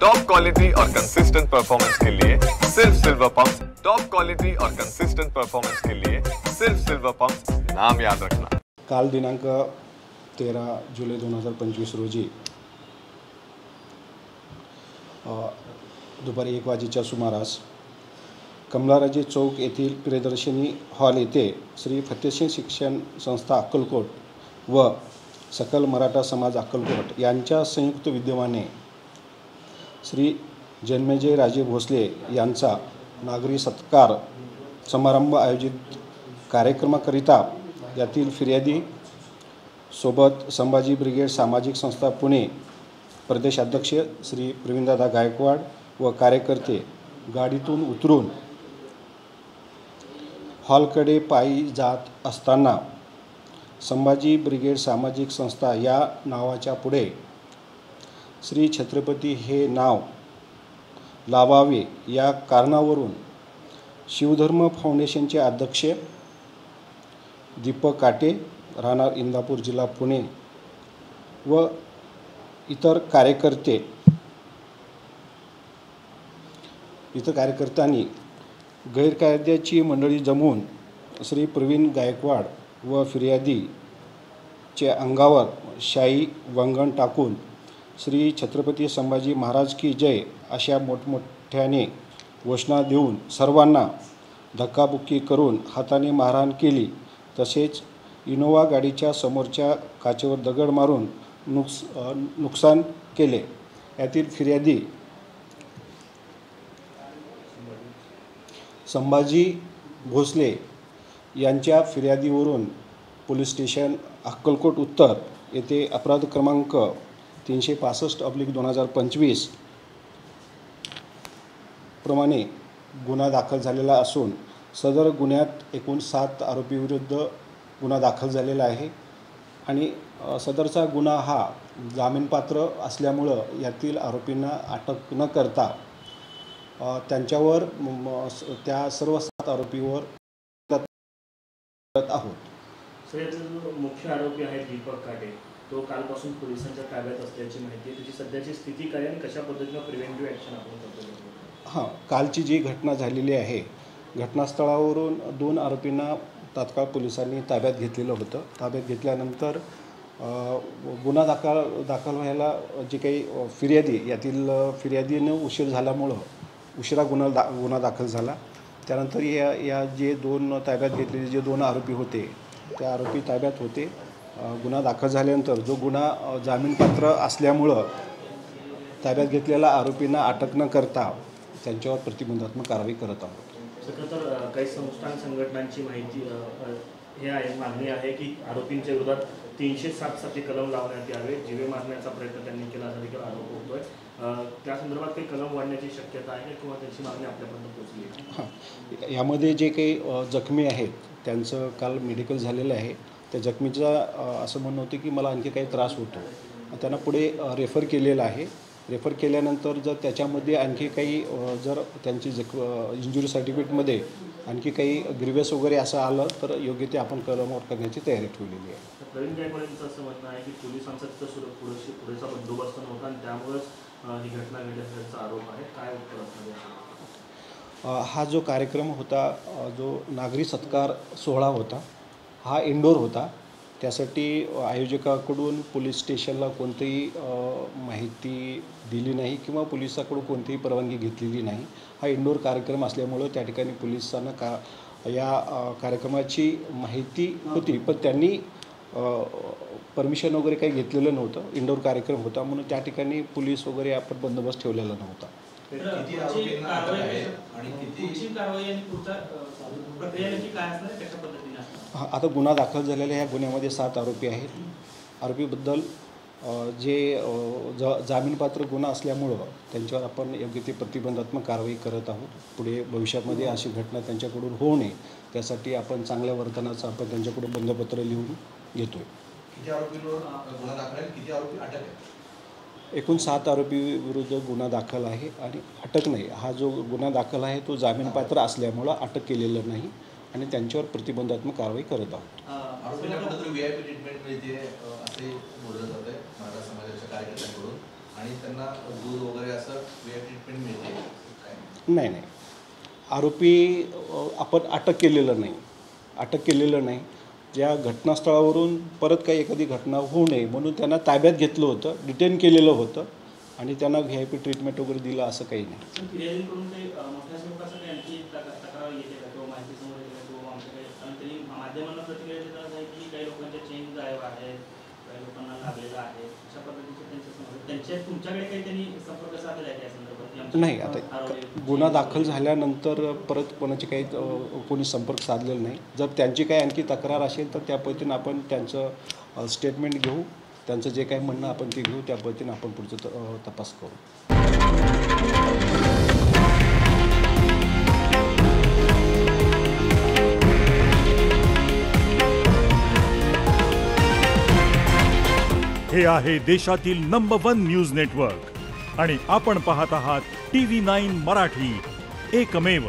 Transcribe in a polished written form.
Top quality और consistent performance के लिए सिर्फ सिल्वर पंप्स। टॉप क्वालिटी और कंसिस्टेंट परफॉर्मेंस के लिए सिर्फ सिल्वर पंप्स, नाम याद रखना। काल दिनांक 13 जुलै 2025 रोजी दुपारी 1 वाजेच्या सुमारास कमलाराजे चौक येथील प्रियदर्शनी हॉल येथे श्री फतेहसिंग शिक्षण संस्था अक्कलकोट व सकल मराठा समाज अक्कलकोट यांच्या संयुक्त विद्यमाने श्री जन्मेजय राजे भोसले यांचा नागरी सत्कार समारंभ आयोजित कार्यक्रमाकरिता यातील फिर्यादी सोबत संभाजी ब्रिगेड सामाजिक संस्था पुणे प्रदेशाध्यक्ष श्री प्रवीणदादा गायकवाड व कार्यकर्ते गाडीतून उतरून हॉलकडे पायी जात असताना संभाजी ब्रिगेड सामाजिक संस्था या नावाच्या पुढे श्री छत्रपती हे नाव लावावे या कारणावरून शिवधर्म फाउंडेशनचे अध्यक्ष दीपक काटे राहणार इंदापूर जिल्हा पुणे व इतर कार्यकर्त्यांनी गैरकायद्याची मंडळी जमवून श्री प्रवीण गायकवाड व फिर्यादीचे अंगावर शाई वंगण टाकून श्री छत्रपती संभाजी महाराज की जय अशा मोठमोठ्याने घोषणा देऊन सर्वांना धक्काबुक्की करून हाताने मारहाण केली। तसेच इनोवा गाडीच्या समोरच्या काचेवर दगड मारून नुकसान केले। यातील फिर्यादी संभाजी भोसले यांच्या फिर्यादीवरून पोलीस स्टेशन अक्कलकोट उत्तर येथे अपराध क्रमांक 365/2025 प्रमाणे गुन्हा दाखल झालेला असून सदर गुन्ह्यात एकूण 7 आरोपीविरुद्ध गुन्हा दाखल झालेला आहे आणि सदरचा गुन्हा हा जामीनपात्र असल्यामुळं यातील आरोपींना अटक न करता त्यांच्यावर त्या सर्व 7 आरोपीवर आहोत। जो मुख्य आरोपी आहे दीपक काटे तो कालपासून पोलिसांच्या ताब्यात असल्याची माहिती आहे। त्याची सध्याची स्थिती काय आणि कशा पद्धतीने प्रिव्हेंटिव्ह ॲक्शन आपण करतो? कालची जी घटना झालेली आहे घटनास्थळावरून 2 आरोपींना तात्काळ पोलिसांनी ताब्यात घेतलेलं होतं। ताब्यात घेतल्यानंतर गुन्हा दाखल व्हायला जे काही यातील फिर्यादीनं उशीर झाल्यामुळं उशिरा गुन्हा दाखल झाला। त्यानंतर या जे 2 ताब्यात घेतलेले जे 2 आरोपी होते त्या आरोपी ताब्यात होते। गुन्हा दाखल झाल्यानंतर जो गुन्हा जामीनपात्र असल्यामुळं ताब्यात घेतलेल्या आरोपींना अटक न करता त्यांच्यावर प्रतिबंधात्मक कारवाई करत आहोत। तर काही संघटनांची माहिती हे आहे मागणी आहे की आरोपींच्या विरोधात 307 कलम लावण्यात यावे, जीवे मारण्याचा प्रयत्न त्यांनी केला असा देखील आरोप होतोय। त्या संदर्भात काही कलम वाढण्याची शक्यता आहे किंवा त्याची मागणी आपल्यापर्यंत पोहोचली? यामध्ये जे काही जखमी आहेत त्यांचं काल मेडिकल झालेलं आहे। त्या जखमीचा असं म्हणणं होतं की मला आणखी काही त्रास होतो, त्यांना पुढे रेफर केलेलं आहे। रेफर केल्यानंतर जर त्याच्यामध्ये आणखी काही जर त्यांची इंजुरी सर्टिफिकेटमध्ये आणखी काही ग्रीव्हियस वगैरे असं आलं तर योग्य ते आपण कलमवर करण्याची तयारी ठेवलेली आहे। प्रवीण गायकवाडांचं असं म्हणणं आहे की पोलिसांचा तिथं पुरेसा बंदोबस्त नव्हता आणि त्यामुळेच ही घटना घडली असल्याचा आरोप आहे। काय उत्तर असणार? हा जो कार्यक्रम होता, जो नागरी सत्कार सोहळा होता, हा इंडोर होता। त्यासाठी आयोजकाकडून पोलीस स्टेशनला कोणतीही माहिती दिली नाही किंवा पोलिसाकडून कोणतीही परवानगी घेतलेली नाही। हा इंडोर कार्यक्रम असल्यामुळं त्या ठिकाणी पोलिसांना या कार्यक्रमाची माहिती होती, पण त्यांनी परमिशन वगैरे काही घेतलेलं नव्हतं। इंडोर कार्यक्रम होता म्हणून त्या ठिकाणी पोलीस वगैरे आपण बंदोबस्त ठेवलेला नव्हता। आता गुन्हा दाखल झालेल्या ह्या गुन्ह्यामध्ये 7 आरोपी आहेत। आरोपीबद्दल जे जामीनपात्र गुन्हा असल्यामुळं त्यांच्यावर आपण योग्य ते प्रतिबंधात्मक कारवाई करत आहोत। पुढे भविष्यामध्ये अशी घटना त्यांच्याकडून होऊ नये त्यासाठी आपण चांगल्या वर्तनाचं आपण त्यांच्याकडून बंधपत्र लिहून घेतो आहे। किती आरोपींवर गुन्हा दाखल आहे, किती आरोपी अटक आहे? एकूण 7 आरोपी विरुद्ध गुन्हा दाखल आहे आणि अटक नाही। हा जो गुन्हा दाखल आहे तो जामीनपात्र असल्यामुळं अटक केलेलं नाही आणि त्यांच्यावर प्रतिबंधात्मक कारवाई करत आहोत। आरोपींना कुठेतरी VIP ट्रीटमेंट मिळते असे बोललं जातं मराठा समाजाच्या कार्यकर्त्यांकडून आणि त्यांना दूध वगैरे असं ट्रीटमेंट मिळते काय? नाही नाही, आरोपी आपण अटक केलेलं नाही. ज्या घटनास्थळावरून परत काही एखादी घटना होऊ नये म्हणून त्यांना ताब्यात घेतलं होतं, डिटेन केलेलं होतं आणि त्यांना VIP ट्रीटमेंट वगैरे दिलं असं काही नाही. फिर्यादीकडून काही मोठ्या स्वरूपाचं काही आणखी तक्रार येते का किंवा माहिती समोर येते का किंवा आमच्याकडे, कारण त्यांनी माध्यमांना प्रतिक्रिया देतात आहे की काही लोकांच्या चेन गायब आहेत, काही लोकांना लागलेलं आहे, अशा पद्धतीचे त्यांच्या तुमच्याकडे काही त्यांनी संपर्क साधलेला आहे त्या संदर्भात? नाही, आता गुन्हा दाखल झाल्यानंतर परत कोणाची काही कोणी संपर्क साधलेला नाही. जर त्यांची काही आणखी तक्रार असेल तर त्या पद्धतीनं आपण त्यांचं स्टेटमेंट घेऊ, त्यांचं जे काही म्हणणं आपण ते घेऊ, त्या पद्धतीनं आपण पुढचं तपास करू. हे आहे देशातील नंबर 1 न्यूज नेटवर्क आणि आपण पाहत आहात TV9 मराठी, एकमेव.